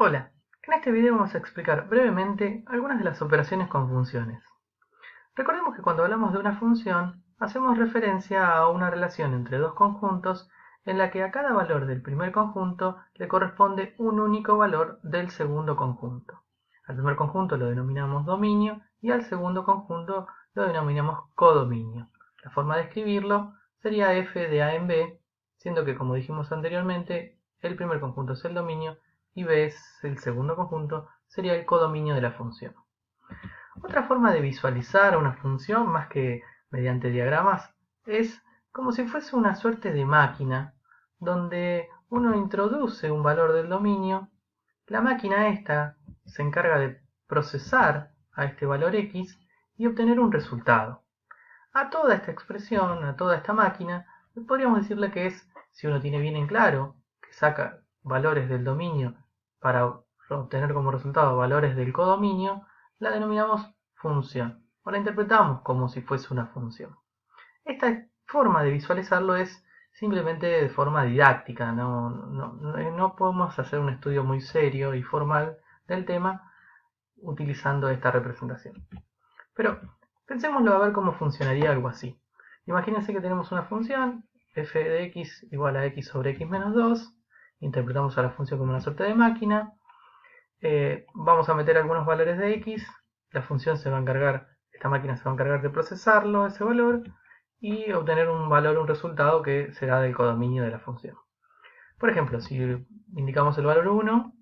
Hola, en este video vamos a explicar brevemente algunas de las operaciones con funciones. Recordemos que cuando hablamos de una función, hacemos referencia a una relación entre dos conjuntos en la que a cada valor del primer conjunto le corresponde un único valor del segundo conjunto. Al primer conjunto lo denominamos dominio y al segundo conjunto lo denominamos codominio. La forma de escribirlo sería f de a en b, siendo que, como dijimos anteriormente, el primer conjunto es el dominio y b es el segundo conjunto, sería el codominio de la función. Otra forma de visualizar una función, más que mediante diagramas, es como si fuese una suerte de máquina, donde uno introduce un valor del dominio, la máquina esta se encarga de procesar a este valor x y obtener un resultado. A toda esta expresión, a toda esta máquina, podríamos decirle que es, si uno tiene bien en claro, que saca valores del dominio para obtener como resultado valores del codominio, la denominamos función, o la interpretamos como si fuese una función. Esta forma de visualizarlo es simplemente de forma didáctica, no podemos hacer un estudio muy serio y formal del tema utilizando esta representación. Pero pensémoslo a ver cómo funcionaría algo así. Imagínense que tenemos una función f de x igual a x sobre x menos 2. Interpretamos a la función como una suerte de máquina. Vamos a meter algunos valores de x. La función se va a encargar, esta máquina se va a encargar de procesarlo, ese valor, y obtener un valor, un resultado que será del codominio de la función. Por ejemplo, si indicamos el valor 1,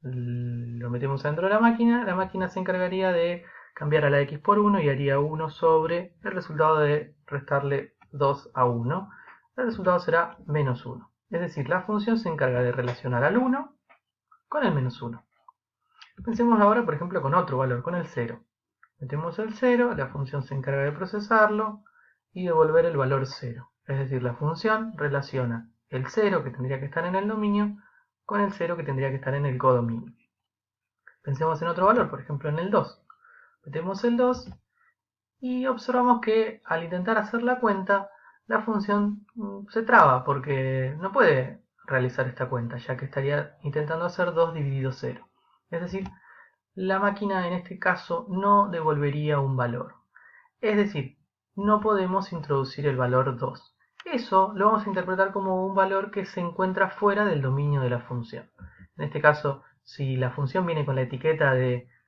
lo metemos dentro de la máquina se encargaría de cambiar a la x por 1 y haría 1 sobre el resultado de restarle 2 a 1. El resultado será menos 1. Es decir, la función se encarga de relacionar al 1 con el menos 1. Pensemos ahora, por ejemplo, con otro valor, con el 0. Metemos el 0, la función se encarga de procesarlo y devolver el valor 0. Es decir, la función relaciona el 0 que tendría que estar en el dominio con el 0 que tendría que estar en el codominio. Pensemos en otro valor, por ejemplo en el 2. Metemos el 2 y observamos que al intentar hacer la cuenta, la función se traba porque no puede realizar esta cuenta, ya que estaría intentando hacer 2 dividido 0. Es decir, la máquina en este caso no devolvería un valor. Es decir, no podemos introducir el valor 2. Eso lo vamos a interpretar como un valor que se encuentra fuera del dominio de la función. En este caso, si la función viene con la etiqueta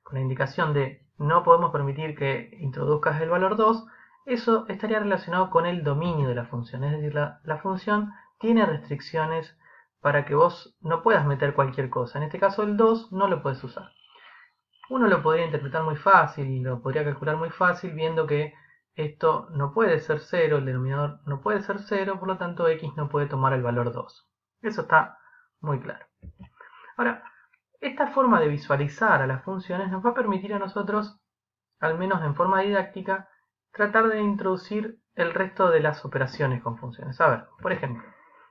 con la indicación de no podemos permitir que introduzcas el valor 2, eso estaría relacionado con el dominio de la función. Es decir, la función tiene restricciones para que vos no puedas meter cualquier cosa. En este caso el 2 no lo puedes usar. Uno lo podría interpretar muy fácil, lo podría calcular muy fácil viendo que esto no puede ser 0, el denominador no puede ser 0, por lo tanto x no puede tomar el valor 2. Eso está muy claro. Ahora, esta forma de visualizar a las funciones nos va a permitir a nosotros, al menos en forma didáctica, tratar de introducir el resto de las operaciones con funciones. A ver, por ejemplo,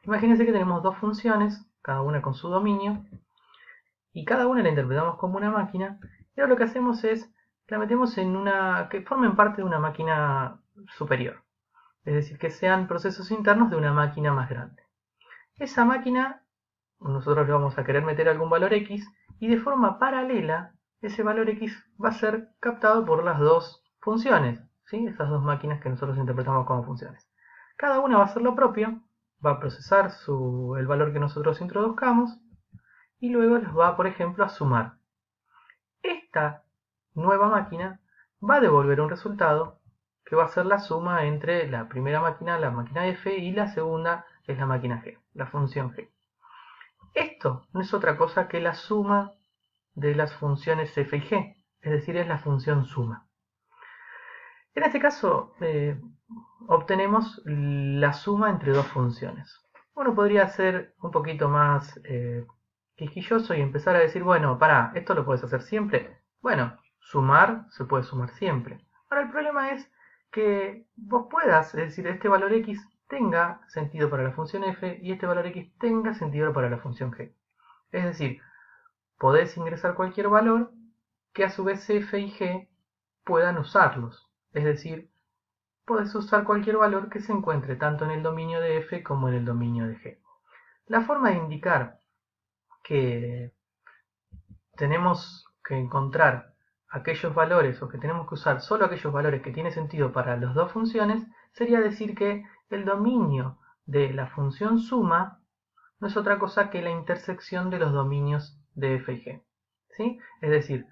imagínense que tenemos dos funciones, cada una con su dominio, y cada una la interpretamos como una máquina, y ahora lo que hacemos es la metemos en una que formen parte de una máquina superior, es decir, que sean procesos internos de una máquina más grande. Esa máquina, nosotros le vamos a querer meter algún valor x, y de forma paralela, ese valor x va a ser captado por las dos funciones, ¿sí? Esas dos máquinas que nosotros interpretamos como funciones. Cada una va a hacer lo propio, va a procesar el valor que nosotros introduzcamos, y luego los va, por ejemplo, a sumar. Esta nueva máquina va a devolver un resultado que va a ser la suma entre la primera máquina, la máquina f, y la segunda, que es la máquina g, la función g. Esto no es otra cosa que la suma de las funciones f y g, es decir, es la función suma. En este caso, obtenemos la suma entre dos funciones. Uno podría ser un poquito más quisquilloso y empezar a decir, bueno, pará, ¿esto lo puedes hacer siempre? Bueno, sumar se puede sumar siempre. Ahora el problema es que vos puedas, es decir, este valor x tenga sentido para la función f y este valor x tenga sentido para la función g. Es decir, podés ingresar cualquier valor que a su vez f y g puedan usarlos. Es decir, podés usar cualquier valor que se encuentre tanto en el dominio de f como en el dominio de g. La forma de indicar que tenemos que encontrar aquellos valores o que tenemos que usar solo aquellos valores que tienen sentido para las dos funciones, sería decir que el dominio de la función suma no es otra cosa que la intersección de los dominios de f y g. ¿Sí? Es decir,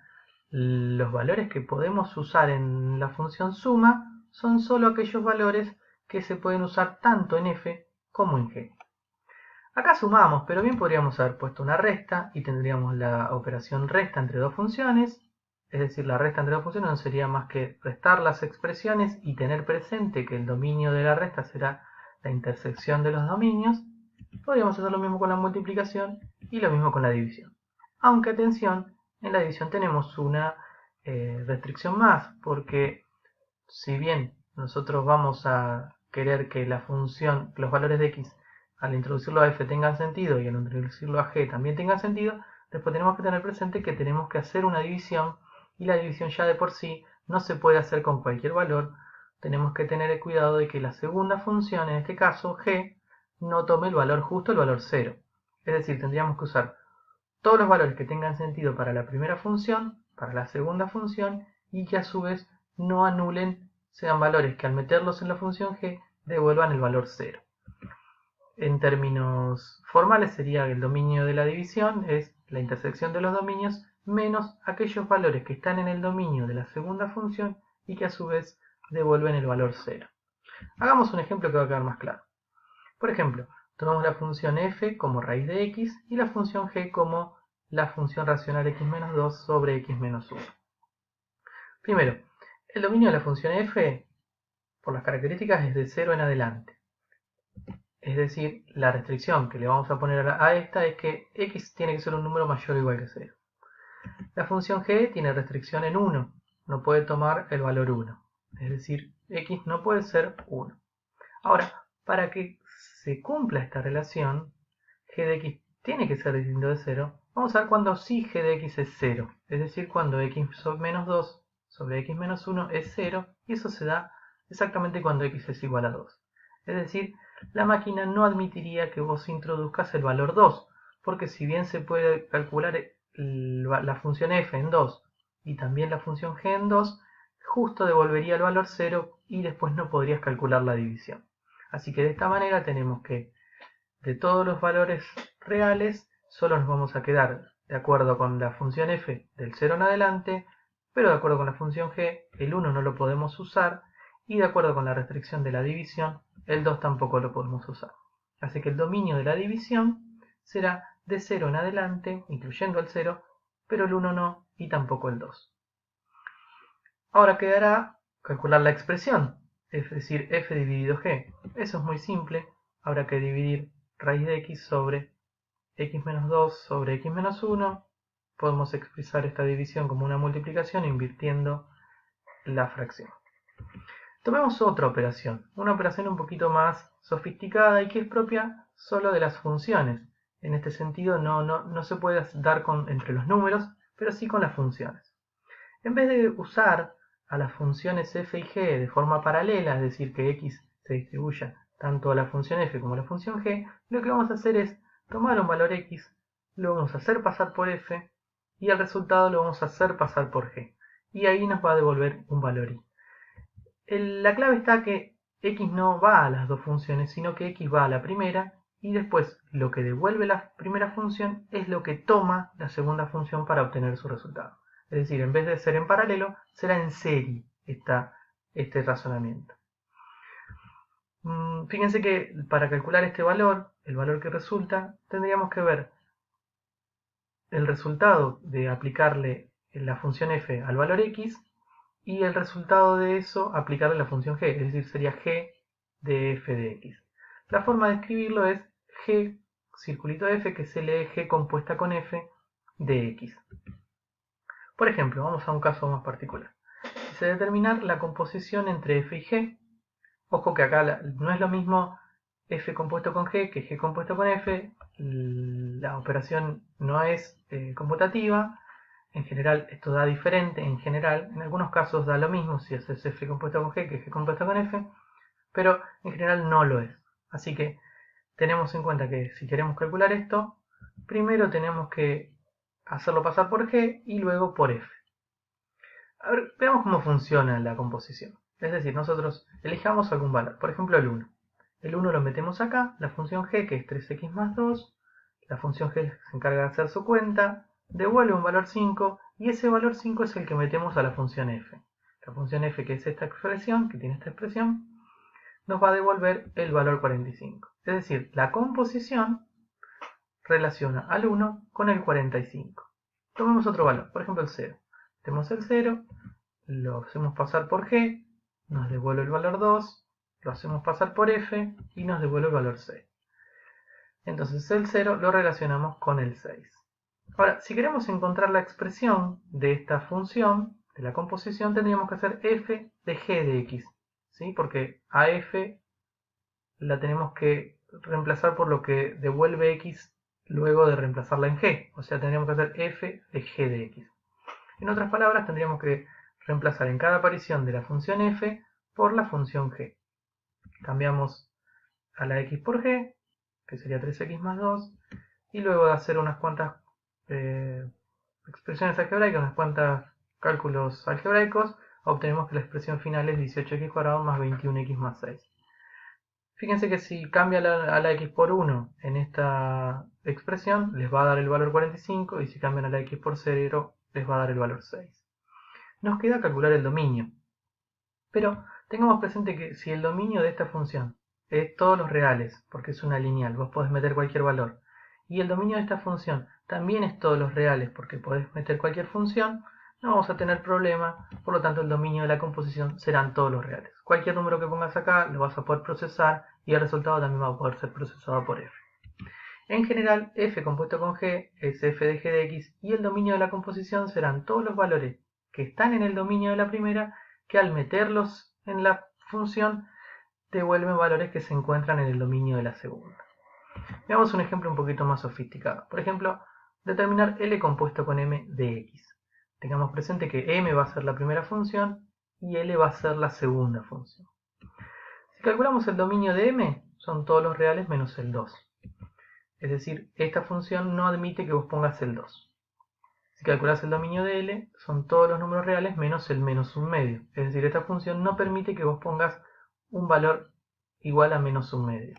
los valores que podemos usar en la función suma son solo aquellos valores que se pueden usar tanto en f como en g. Acá sumamos, pero bien podríamos haber puesto una resta y tendríamos la operación resta entre dos funciones, es decir, la resta entre dos funciones no sería más que restar las expresiones y tener presente que el dominio de la resta será la intersección de los dominios. Podríamos hacer lo mismo con la multiplicación y lo mismo con la división. Aunque atención, en la división tenemos una restricción más, porque si bien nosotros vamos a querer que la función, los valores de x al introducirlo a f tengan sentido y al introducirlo a g también tengan sentido, después tenemos que tener presente que tenemos que hacer una división y la división ya de por sí no se puede hacer con cualquier valor. Tenemos que tener el cuidado de que la segunda función, en este caso g, no tome el valor justo, el valor 0. Es decir, tendríamos que usar todos los valores que tengan sentido para la primera función, para la segunda función, y que a su vez no anulen, sean valores que al meterlos en la función g devuelvan el valor 0. En términos formales sería que el dominio de la división es la intersección de los dominios menos aquellos valores que están en el dominio de la segunda función y que a su vez devuelven el valor 0. Hagamos un ejemplo que va a quedar más claro. Por ejemplo, tomamos la función f como raíz de x y la función g como la función racional x menos 2 sobre x menos 1. Primero, el dominio de la función f, por las características, es de 0 en adelante. Es decir, la restricción que le vamos a poner a esta es que x tiene que ser un número mayor o igual que 0. La función g tiene restricción en 1, no puede tomar el valor 1. Es decir, x no puede ser 1. Ahora, para que se cumpla esta relación, g de x tiene que ser distinto de 0, vamos a ver cuando sí g de x es 0, es decir, cuando x menos 2 sobre x menos 1 es 0, y eso se da exactamente cuando x es igual a 2. Es decir, la máquina no admitiría que vos introduzcas el valor 2, porque si bien se puede calcular la función f en 2 y también la función g en 2, justo devolvería el valor 0 y después no podrías calcular la división. Así que de esta manera tenemos que de todos los valores reales solo nos vamos a quedar de acuerdo con la función f del 0 en adelante, pero de acuerdo con la función g el 1 no lo podemos usar y de acuerdo con la restricción de la división el 2 tampoco lo podemos usar. Así que el dominio de la división será de 0 en adelante, incluyendo el 0, pero el 1 no y tampoco el 2. Ahora quedará calcular la expresión, es decir, f dividido g. Eso es muy simple, habrá que dividir raíz de x sobre x menos 2 sobre x menos 1. Podemos expresar esta división como una multiplicación invirtiendo la fracción. Tomemos otra operación, una operación un poquito más sofisticada y que es propia solo de las funciones. En este sentido no se puede dar entre los números, pero sí con las funciones. En vez de usar a las funciones f y g de forma paralela, es decir, que x se distribuya tanto a la función f como a la función g, lo que vamos a hacer es tomar un valor x, lo vamos a hacer pasar por f y el resultado lo vamos a hacer pasar por g. Y ahí nos va a devolver un valor y. La clave está que x no va a las dos funciones, sino que x va a la primera y después lo que devuelve la primera función es lo que toma la segunda función para obtener su resultado. Es decir, en vez de ser en paralelo, será en serie este razonamiento. Fíjense que para calcular este valor, el valor que resulta, tendríamos que ver el resultado de aplicarle la función f al valor x y el resultado de eso aplicarle la función g, es decir, sería g de f de x. La forma de escribirlo es g, circulito de f, que se lee g compuesta con f de x. Por ejemplo, vamos a un caso más particular. Quise determinar la composición entre f y g. Ojo que acá no es lo mismo f compuesto con g que g compuesto con f. La operación no es conmutativa. En general esto da diferente, en algunos casos da lo mismo si haces f compuesto con g que g compuesto con f, pero en general no lo es. Así que tenemos en cuenta que si queremos calcular esto, primero tenemos que hacerlo pasar por g y luego por f. A ver, veamos cómo funciona la composición. Es decir, nosotros elijamos algún valor, por ejemplo el 1. El 1 lo metemos acá, la función g, que es 3x más 2, la función g se encarga de hacer su cuenta, devuelve un valor 5, y ese valor 5 es el que metemos a la función f. La función f, que es esta expresión, que tiene esta expresión, nos va a devolver el valor 45. Es decir, la composición relaciona al 1 con el 45. Tomemos otro valor, por ejemplo el 0. Tenemos el 0, lo hacemos pasar por g, nos devuelve el valor 2, lo hacemos pasar por f y nos devuelve el valor 6. Entonces el 0 lo relacionamos con el 6. Ahora, si queremos encontrar la expresión de esta función, de la composición, tendríamos que hacer f de g de x, ¿sí? Porque a f la tenemos que reemplazar por lo que devuelve x luego de reemplazarla en g. O sea, tendríamos que hacer f de g de x. En otras palabras, tendríamos que reemplazar en cada aparición de la función f por la función g. Cambiamos a la x por g, que sería 3x más 2, y luego de hacer unas cuantas expresiones algebraicas, unas cuantas cálculos algebraicos, obtenemos que la expresión final es 18x² más 21x más 6. Fíjense que si cambia a la x por 1 en esta expresión, les va a dar el valor 45, y si cambian a la x por 0, les va a dar el valor 6. Nos queda calcular el dominio. Pero tengamos presente que si el dominio de esta función es todos los reales, porque es una lineal, vos podés meter cualquier valor, y el dominio de esta función también es todos los reales, porque podés meter cualquier función, no vamos a tener problema, por lo tanto el dominio de la composición serán todos los reales. Cualquier número que pongas acá lo vas a poder procesar y el resultado también va a poder ser procesado por f. En general, f compuesto con g es f de g de x, y el dominio de la composición serán todos los valores que están en el dominio de la primera, que al meterlos en la función devuelven valores que se encuentran en el dominio de la segunda. Veamos un ejemplo un poquito más sofisticado. Por ejemplo, determinar L compuesto con M de X. Tengamos presente que M va a ser la primera función y L va a ser la segunda función. Si calculamos el dominio de M, son todos los reales menos el 2. Es decir, esta función no admite que vos pongas el 2. Si calculás el dominio de L, son todos los números reales menos el menos un medio. Es decir, esta función no permite que vos pongas un valor igual a menos un medio.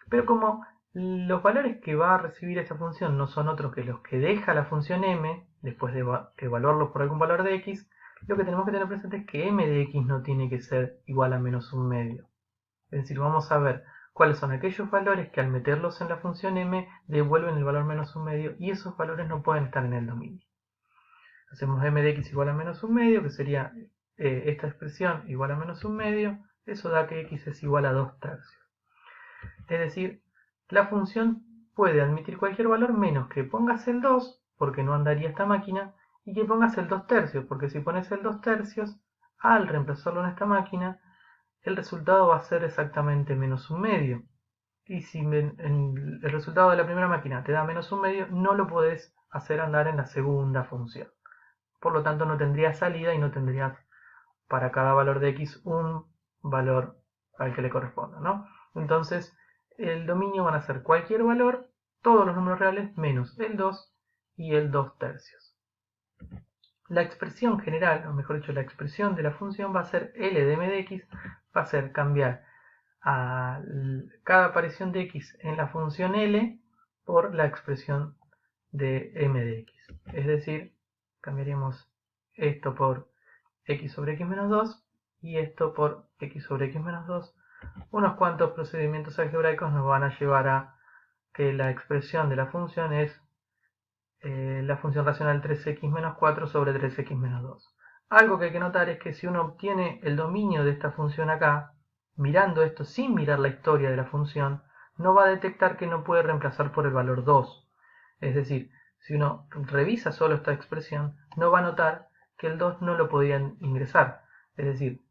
Pero como los valores que va a recibir esta función no son otros que los que deja la función m, después de evaluarlos por algún valor de x, lo que tenemos que tener presente es que m de x no tiene que ser igual a menos un medio. Es decir, vamos a ver cuáles son aquellos valores que al meterlos en la función m devuelven el valor menos un medio, y esos valores no pueden estar en el dominio. Hacemos m de x igual a menos un medio, que sería esta expresión igual a menos un medio, eso da que x es igual a 2 tercios. Es decir, la función puede admitir cualquier valor menos que pongas el 2, porque no andaría esta máquina, y que pongas el 2 tercios, porque si pones el 2 tercios, al reemplazarlo en esta máquina, el resultado va a ser exactamente menos un medio. Y si el resultado de la primera máquina te da menos un medio, no lo podés hacer andar en la segunda función. Por lo tanto, no tendrías salida y no tendrías para cada valor de x un valor al que le corresponda, ¿no? Entonces, el dominio van a ser cualquier valor, todos los números reales, menos el 2 y el 2 tercios. La expresión general, o mejor dicho, la expresión de la función va a ser L de m de x, va a ser cambiar a cada aparición de x en la función L por la expresión de m de x. Es decir, cambiaríamos esto por x sobre x menos 2 y esto por x sobre x menos 2. Unos cuantos procedimientos algebraicos nos van a llevar a que la expresión de la función es la función racional 3x menos 4 sobre 3x menos 2. Algo que hay que notar es que si uno obtiene el dominio de esta función acá, mirando esto sin mirar la historia de la función, no va a detectar que no puede reemplazar por el valor 2. Es decir, si uno revisa solo esta expresión, no va a notar que el 2 no lo podían ingresar. Es decir,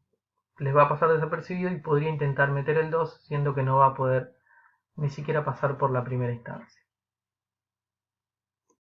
les va a pasar desapercibido y podría intentar meter el 2, siendo que no va a poder ni siquiera pasar por la primera instancia.